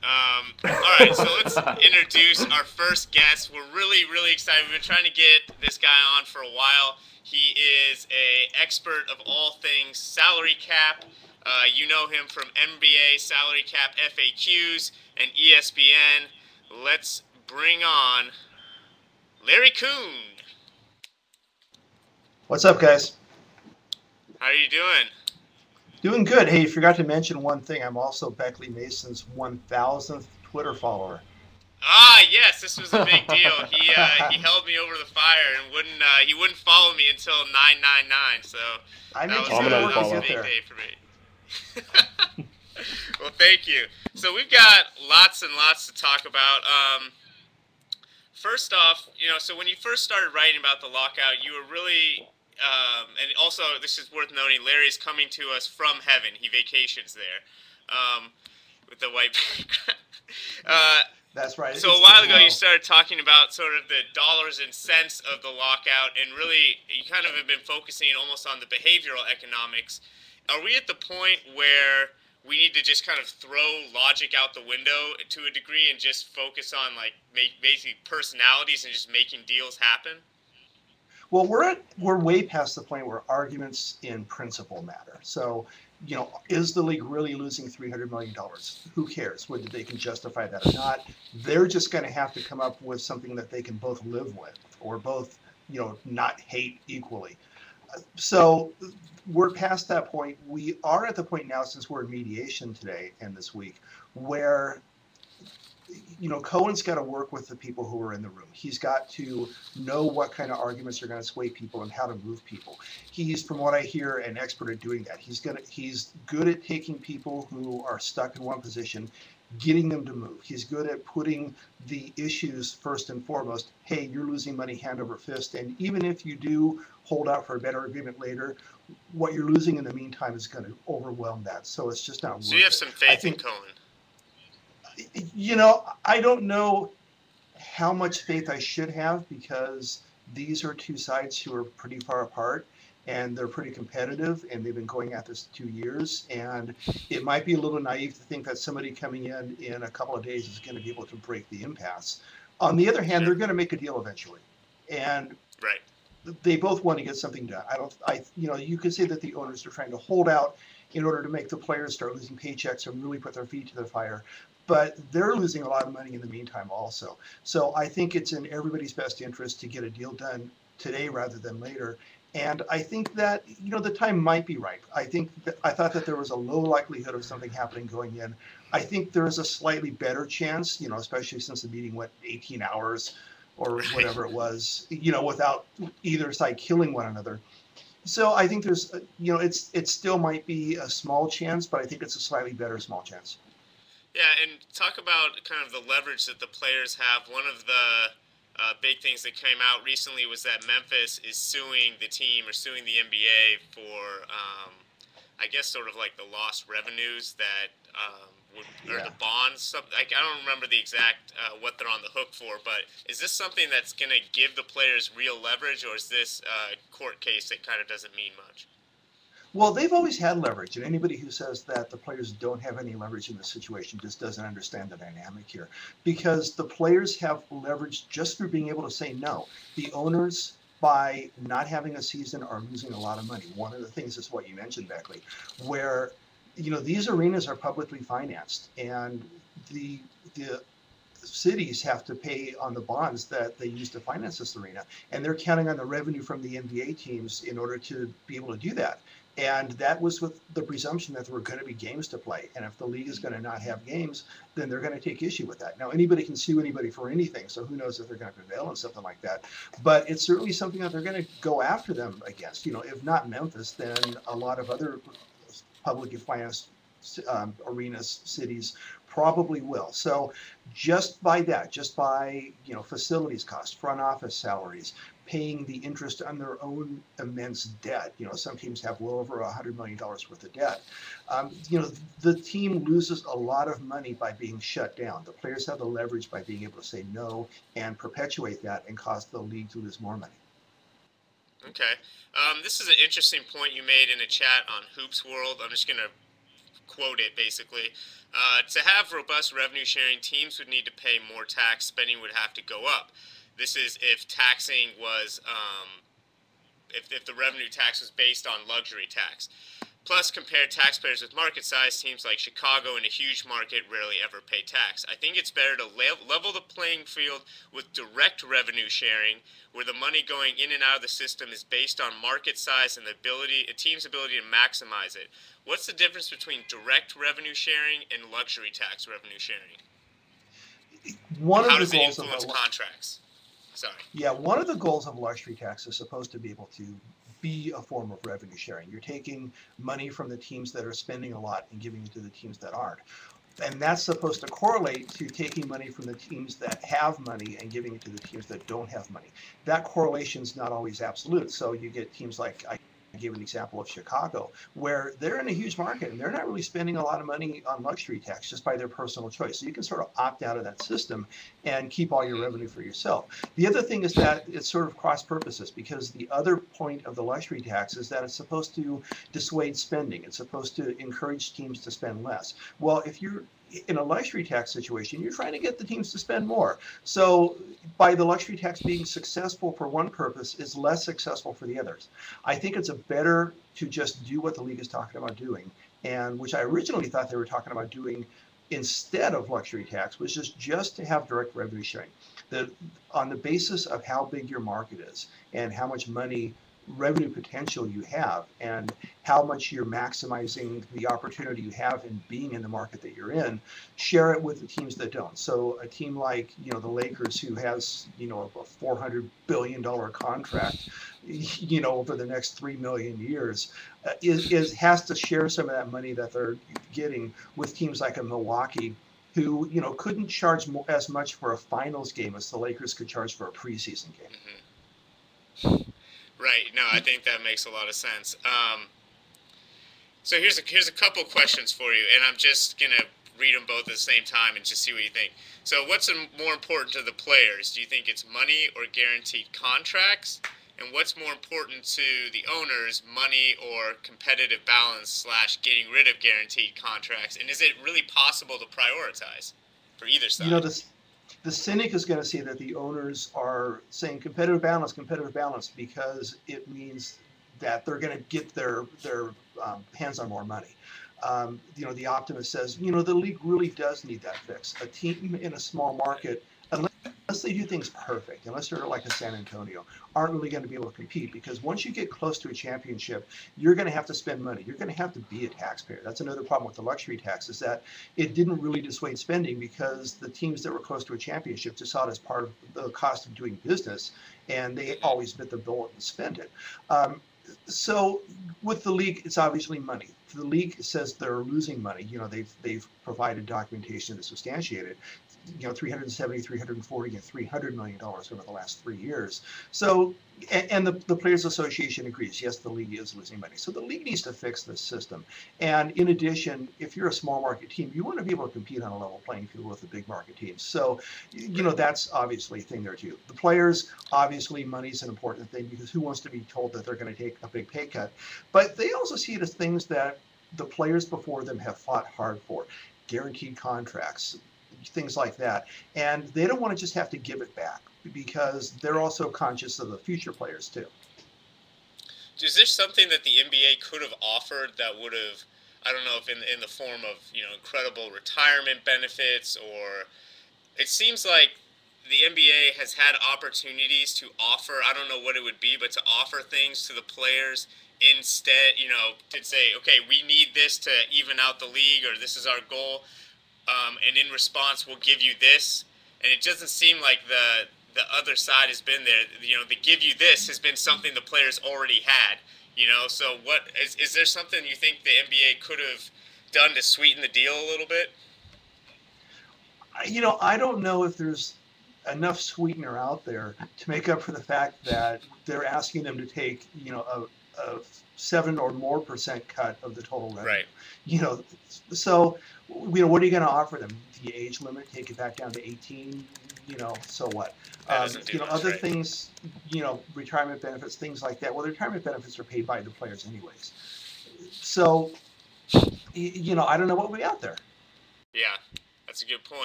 All right, so let's introduce our first guest. We're really excited. We've been trying to get this guy on for a while. He is a expert of all things salary cap. You know him from NBA salary cap FAQs and ESPN. Let's bring on Larry Coon. What's up, guys? How are you doing? Doing good. Hey, you forgot to mention one thing. I'm also Beckley Mason's 1,000th Twitter follower. Ah, yes, this was a big deal. He held me over the fire and wouldn't follow me until 999. So that was a big day for me. Well, thank you. So we've got lots and lots to talk about. First off, so when you first started writing about the lockout, you were really, and also this is worth noting, Larry's coming to us from heaven. He vacations there with the white background. That's right. So a while ago, you started talking about sort of the dollars and cents of the lockout, and really, you kind of have been focusing almost on the behavioral economics. Are we at the point where we need to just kind of throw logic out the window to a degree and just focus on basically personalities and just making deals happen? Well, we're way past the point where arguments in principle matter. So, is the league really losing $300 million? Who cares whether they can justify that or not? They're just going to have to come up with something that they can both live with or both, not hate equally. So we're past that point. We are at the point now, since we're in mediation today and this week, where Cohen's got to work with the people who are in the room. He's got to know what kind of arguments are going to sway people and how to move people. He's, from what I hear, an expert at doing that. He's good at taking people who are stuck in one position, getting them to move. He's good at putting the issues first and foremost. Hey, you're losing money hand over fist, and even if you do hold out for a better agreement later, what you're losing in the meantime is going to overwhelm that. So it's just not worth it. So you have some faith in Cohen? I don't know how much faith I should have, because these are two sides who are pretty far apart and they're pretty competitive, and they've been going at this 2 years. And it might be a little naive to think that somebody coming in a couple of days is going to be able to break the impasse. On the other hand, they're going to make a deal eventually. And right. They both want to get something done. You could say that the owners are trying to hold out in order to make the players start losing paychecks and really put their feet to the fire. But they're losing a lot of money in the meantime also. So I think it's in everybody's best interest to get a deal done today rather than later. And I think that, the time might be right. I thought that there was a low likelihood of something happening going in. I think there is a slightly better chance, especially since the meeting went 18 hours or whatever it was, without either side killing one another. So I think there's, it still might be a small chance, but I think it's a slightly better small chance. Yeah, and talk about kind of the leverage that the players have. One of the big things that came out recently was that Memphis is suing the team or suing the NBA for, I guess, sort of like the lost revenues that or the bonds. I don't remember the exact what they're on the hook for, but is this something that's going to give the players real leverage, or is this a court case that kind of doesn't mean much? Well, they've always had leverage, and anybody who says that the players don't have any leverage in this situation just doesn't understand the dynamic here, because the players have leverage just through being able to say no. The owners, by not having a season, are losing a lot of money. One of the things is what you mentioned, Beckley, where these arenas are publicly financed, and the cities have to pay on the bonds that they use to finance this arena, and they're counting on the revenue from the NBA teams in order to be able to do that. And that was with the presumption that there were going to be games to play. And if the league is going to not have games, then they're going to take issue with that. Now, anybody can sue anybody for anything, so who knows if they're going to prevail on something like that. But it's certainly something that they're going to go after them against. If not Memphis, then a lot of other publicly financed arenas, cities probably will. So just by that, facilities costs, front office salaries, paying the interest on their own immense debt. Some teams have well over $100 million worth of debt. The team loses a lot of money by being shut down. The players have the leverage by being able to say no and perpetuate that and cause the league to lose more money. Okay. This is an interesting point you made in a chat on Hoops World. I'm just going to quote it basically. To have robust revenue sharing, teams would need to pay more tax. Spending would have to go up. This is if taxing was, if the revenue tax was based on luxury tax. Plus, compare taxpayers with market size. Teams like Chicago in a huge market rarely ever pay tax. I think it's better to level the playing field with direct revenue sharing, where the money going in and out of the system is based on market size and a team's ability to maximize it. What's the difference between direct revenue sharing and luxury tax revenue sharing? How does it influence contracts? Sorry. Yeah, one of the goals of luxury tax is supposed to be able to be a form of revenue sharing. You're taking money from the teams that are spending a lot and giving it to the teams that aren't. And that's supposed to correlate to taking money from the teams that have money and giving it to the teams that don't have money. That correlation is not always absolute. So you get teams like, I gave an example of Chicago, where they're in a huge market and they're not really spending a lot of money on luxury tax just by their personal choice. So you can sort of opt out of that system and keep all your revenue for yourself. The other thing is that it's sort of cross purposes, because the other point of the luxury tax is that it's supposed to dissuade spending. It's supposed to encourage teams to spend less. Well, if you're in a luxury tax situation, you're trying to get the teams to spend more. So by the luxury tax being successful for one purpose is less successful for the others. I think it's better to just do what the league is talking about doing, and which I originally thought they were talking about doing instead of luxury tax, was just to have direct revenue sharing. On the basis of how big your market is and how much money revenue potential you have and how much you're maximizing the opportunity you have in being in the market that you're in, share it with the teams that don't. So a team like, the Lakers, who has, a $400 billion contract, over the next 3 million years, has to share some of that money that they're getting with teams like a Milwaukee, who, couldn't charge as much for a finals game as the Lakers could charge for a preseason game. Mm-hmm. Right. No, I think that makes a lot of sense. So here's a couple questions for you, and I'm just gonna read them both at the same time and just see what you think. So, what's more important to the players? Do you think it's money or guaranteed contracts? And what's more important to the owners, money or competitive balance / getting rid of guaranteed contracts? And is it really possible to prioritize for either side? The cynic is going to say that the owners are saying competitive balance, because it means that they're going to get their hands on more money. The optimist says, the league really does need that fix. A team in a small market, unless they do things perfect, unless they're like a San Antonio, aren't really going to be able to compete, because once you get close to a championship, you're going to have to spend money. You're going to have to be a taxpayer. That's another problem with the luxury tax, is that it didn't really dissuade spending, because the teams that were close to a championship just saw it as part of the cost of doing business, and they always bit the bullet and spend it. So with the league, it's obviously money. The league says they're losing money. They've provided documentation to substantiate it. 370, 340, and $300 million over the last 3 years. So, and the Players Association agrees, yes, the league is losing money. So the league needs to fix this system. And in addition, if you're a small market team, you want to be able to compete on a level playing field with the big market teams. So, that's obviously a thing there too. The players, obviously, money's an important thing, because who wants to be told that they're going to take a big pay cut? But they also see it as things that the players before them have fought hard for. Guaranteed contracts, things like that. And they don't want to just have to give it back, because they're also conscious of the future players too. Is there something that the NBA could have offered that would have, I don't know if in the form of, incredible retirement benefits, or it seems like the NBA has had opportunities to offer, I don't know what it would be, but to offer things to the players instead, to say, okay, we need this to even out the league, or this is our goal. And in response, we'll give you this. And it doesn't seem like the other side has been there. The give you this has been something the players already had. So what is there something you think the NBA could have done to sweeten the deal a little bit? I don't know if there's enough sweetener out there to make up for the fact that they're asking them to take, a 7 or more % cut of the total revenue. Right. So, what are you going to offer them? The age limit, take it back down to 18, so what? Other right. things, retirement benefits, things like that. Well, the retirement benefits are paid by the players anyways. So I don't know what would be out there. Yeah, that's a good point.